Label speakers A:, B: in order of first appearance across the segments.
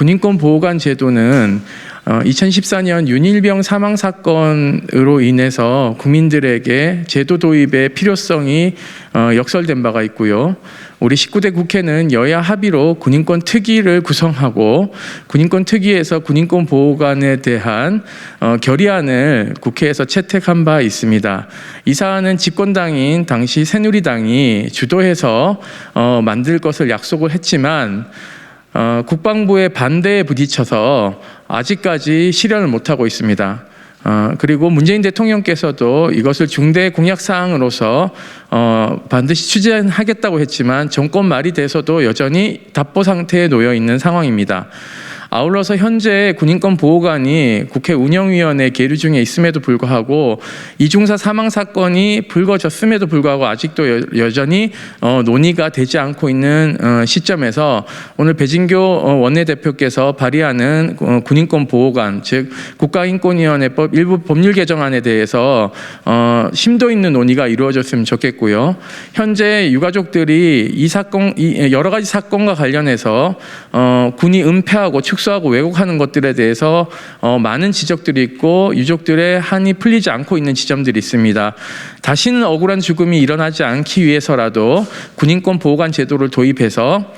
A: 군인권 보호관 제도는 2014년 윤일병 사망 사건으로 인해서 국민들에게 제도 도입의 필요성이 역설된 바가 있고요. 우리 19대 국회는 여야 합의로 군인권 특위를 구성하고 군인권 특위에서 군인권 보호관에 대한 결의안을 국회에서 채택한 바 있습니다. 이 사안은 집권당인 당시 새누리당이 주도해서 만들 것을 약속을 했지만 국방부의 반대에 부딪혀서 아직까지 실현을 못하고 있습니다. 그리고 문재인 대통령께서도 이것을 중대 공약 사항으로서 반드시 추진하겠다고 했지만 정권 말이 돼서도 여전히 답보 상태에 놓여 있는 상황입니다. 아울러서 현재 군인권 보호관이 국회 운영위원회 계류 중에 있음에도 불구하고 이중사 사망 사건이 불거졌음에도 불구하고 아직도 여전히 논의가 되지 않고 있는 시점에서 오늘 배진교 원내대표께서 발의하는 군인권 보호관, 즉 국가인권위원회법 일부 법률 개정안에 대해서 심도 있는 논의가 이루어졌으면 좋겠고요. 현재 유가족들이 이 사건, 여러 가지 사건과 관련해서 군이 은폐하고 축소하고 왜곡하는 것들에 대해서 많은 지적들이 있고 유족들의 한이 풀리지 않고 있는 지점들이 있습니다. 다시는 억울한 죽음이 일어나지 않기 위해서라도 군인권 보호관 제도를 도입해서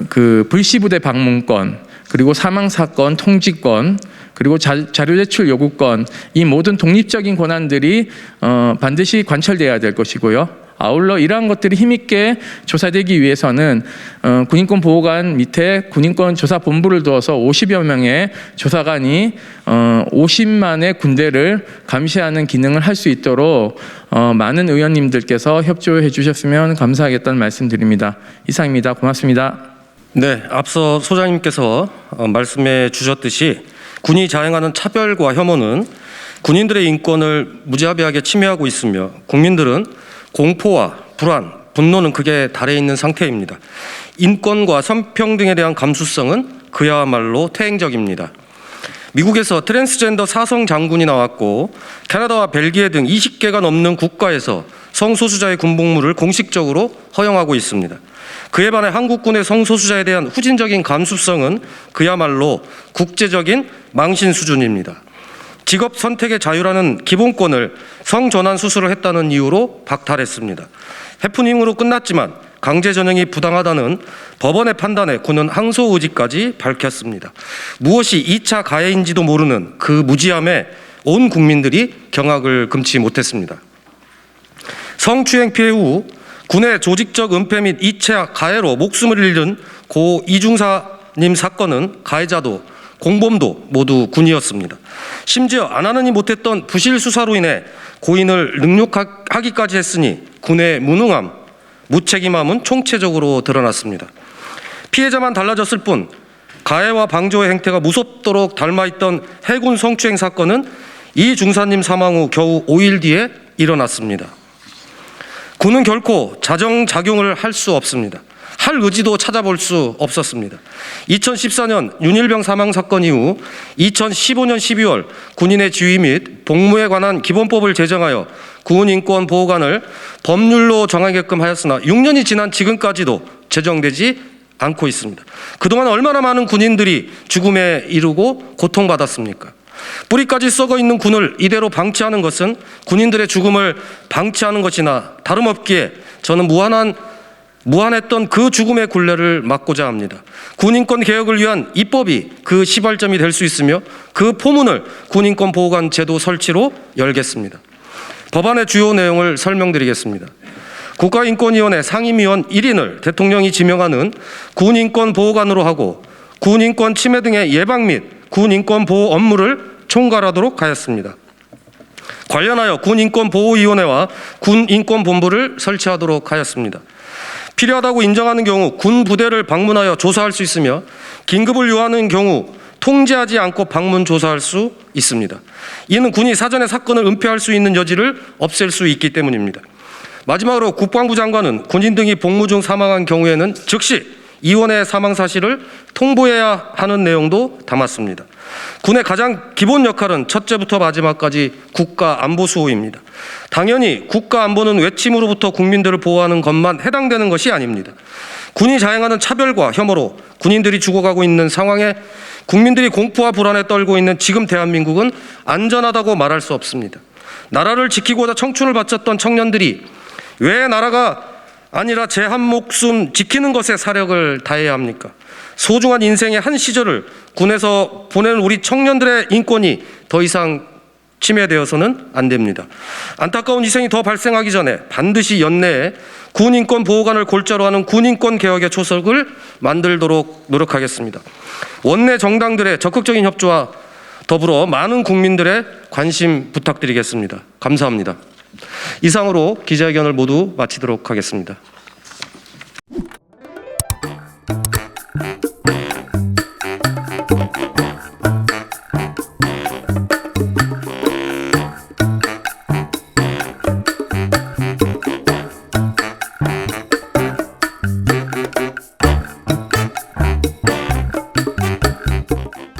A: 그 불시부대 방문권, 그리고 사망 사건 통지권, 그리고 자료 제출 요구권, 이 모든 독립적인 권한들이 반드시 관철돼야 될 것이고요. 아울러 이러한 것들이 힘있게 조사되기 위해서는 군인권 보호관 밑에 군인권 조사본부를 두어서 50여 명의 조사관이 50만의 군대를 감시하는 기능을 할 수 있도록 많은 의원님들께서 협조해 주셨으면 감사하겠다는 말씀드립니다. 이상입니다. 고맙습니다.
B: 네, 앞서 소장님께서 말씀해 주셨듯이 군이 자행하는 차별과 혐오는 군인들의 인권을 무자비하게 침해하고 있으며 국민들은 공포와 불안, 분노는 극에 달해 있는 상태입니다. 인권과 성평등에 대한 감수성은 그야말로 퇴행적입니다. 미국에서 트랜스젠더 사성 장군이 나왔고 캐나다와 벨기에 등 20개가 넘는 국가에서 성소수자의 군복무를 공식적으로 허용하고 있습니다. 그에 반해 한국군의 성소수자에 대한 후진적인 감수성은 그야말로 국제적인 망신 수준입니다. 직업 선택의 자유라는 기본권을 성전환 수술을 했다는 이유로 박탈했습니다. 해프닝으로 끝났지만 강제전형이 부당하다는 법원의 판단에 군은 항소 의지까지 밝혔습니다. 무엇이 2차 가해인지도 모르는 그 무지함에 온 국민들이 경악을 금치 못했습니다. 성추행 피해 후 군의 조직적 은폐 및 2차 가해로 목숨을 잃은 고 이중사님 사건은 가해자도 공범도 모두 군이었습니다. 심지어 안 하느니 못했던 부실 수사로 인해 고인을 능욕하기까지 했으니 군의 무능함, 무책임함은 총체적으로 드러났습니다. 피해자만 달라졌을 뿐 가해와 방조의 행태가 무섭도록 닮아있던 해군 성추행 사건은 이 중사님 사망 후 겨우 5일 뒤에 일어났습니다. 군은 결코 자정작용을 할 수 없습니다. 할 의지도 찾아볼 수 없었습니다. 2014년 윤일병 사망 사건 이후 2015년 12월 군인의 지위 및 복무에 관한 기본법을 제정하여 군인권보호관을 법률로 정하게끔 하였으나 6년이 지난 지금까지도 제정되지 않고 있습니다. 그동안 얼마나 많은 군인들이 죽음에 이르고 고통받았습니까? 뿌리까지 썩어 있는 군을 이대로 방치하는 것은 군인들의 죽음을 방치하는 것이나 다름없기에 저는 무한했던 그 죽음의 굴레를 막고자 합니다. 군인권 개혁을 위한 입법이 그 시발점이 될 수 있으며 그 포문을 군인권 보호관 제도 설치로 열겠습니다. 법안의 주요 내용을 설명드리겠습니다. 국가인권위원회 상임위원 1인을 대통령이 지명하는 군인권 보호관으로 하고 군인권 침해 등의 예방 및 군인권 보호 업무를 총괄하도록 하였습니다. 관련하여 군인권보호위원회와 군인권본부를 설치하도록 하였습니다. 필요하다고 인정하는 경우 군 부대를 방문하여 조사할 수 있으며 긴급을 요하는 경우 통제하지 않고 방문 조사할 수 있습니다. 이는 군이 사전에 사건을 은폐할 수 있는 여지를 없앨 수 있기 때문입니다. 마지막으로 국방부 장관은 군인 등이 복무 중 사망한 경우에는 즉시 이원의 사망 사실을 통보해야 하는 내용도 담았습니다. 군의 가장 기본 역할은 첫째부터 마지막까지 국가 안보 수호입니다. 당연히 국가 안보는 외침으로부터 국민들을 보호하는 것만 해당되는 것이 아닙니다. 군이 자행하는 차별과 혐오로 군인들이 죽어가고 있는 상황에 국민들이 공포와 불안에 떨고 있는 지금 대한민국은 안전하다고 말할 수 없습니다. 나라를 지키고자 청춘을 바쳤던 청년들이 왜 나라가 아니라 제 한 목숨 지키는 것에 사력을 다해야 합니까? 소중한 인생의 한 시절을 군에서 보내는 우리 청년들의 인권이 더 이상 침해되어서는 안 됩니다. 안타까운 희생이 더 발생하기 전에 반드시 연내에 군인권보호관을 골자로 하는 군인권개혁의 초석을 만들도록 노력하겠습니다. 원내 정당들의 적극적인 협조와 더불어 많은 국민들의 관심 부탁드리겠습니다. 감사합니다. 이상으로 기자회견을 모두 마치도록 하겠습니다.